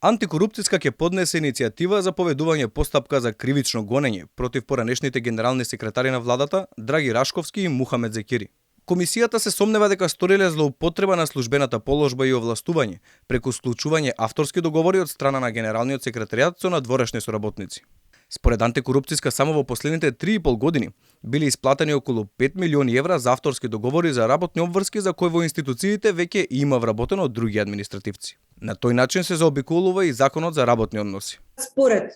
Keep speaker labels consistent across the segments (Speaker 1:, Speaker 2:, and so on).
Speaker 1: Антикорупцијска ќе поднесе иницијатива за поведување постапка за кривично гонење против поранешните генерални секретари на владата Драги Рашковски и Мухамед Зекири. Комисијата се сомнева дека сториле злоупотреба на службената положба и овластување преку склучување авторски договори од страна на генералниот секретаријат со надворешни соработници. Според антикорупцијска само во последните 3,5 години били исплатени околу 5 милиони евра за авторски договори за работни обврски за кои во институциите веќе има вработено од други административци. На тој начин се заобиколува и законот за работни односи.
Speaker 2: Според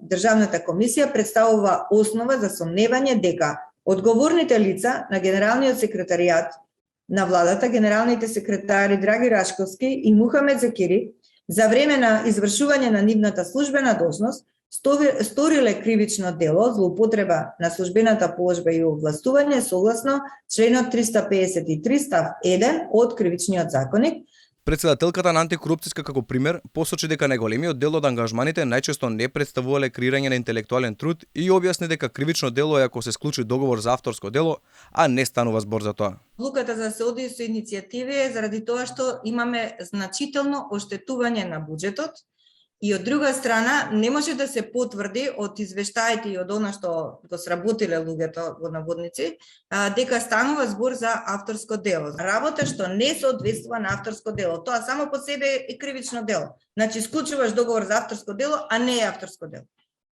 Speaker 2: Државната комисија представува основа за сомневање дека одговорните лица на Генералниот секретаријат на владата, генералните секретари Драги Рашковски и Мухамед Зекири, за време на извршување на нивната службена должност, сториле кривично дело злоупотреба на службената положба и овластување согласно членот 353 став 1 од Кривичниот законник.
Speaker 1: Председателката на антикорупцијска како пример посочи дека најголемиот дел од ангажманите најчесто не представувале креирање на интелектуален труд и објасни дека кривично дело е ако се склучи договор за авторско дело, а не станува збор за тоа.
Speaker 2: Одлуката за се оди со иницијативи е заради тоа што имаме значително оштетување на буџетот и од друга страна не може да се потврди од извештаите и од она што го сработиле луѓето во наводници дека станува збор за авторско дело. Работа што не соодветствува на авторско дело, тоа само по себе е кривично дело. Значи склучуваш договор за авторско дело, а не е авторско дело.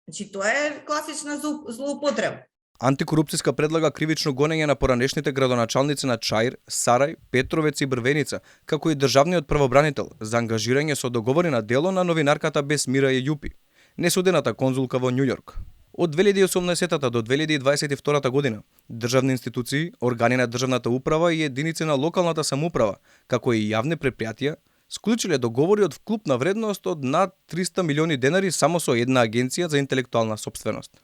Speaker 2: Значи тоа е класична злоупотреба.
Speaker 1: Антикорупцијска предлага кривично гонење на поранешните градоначалници на Чаир, Сарај, Петровец и Брвеница, како и државниот правобранител за ангажирање со договори на дело на новинарката Бесмира Јупи, несудената конзулка во Њујорк. Од 2018 до 2022 година, државни институции, органи на државната управа и единици на локалната самоуправа, како и јавни предпријатија, склучиле договори од вклупна вредност од над 300 милиони денари само со една агенција за интелектуална сопственост.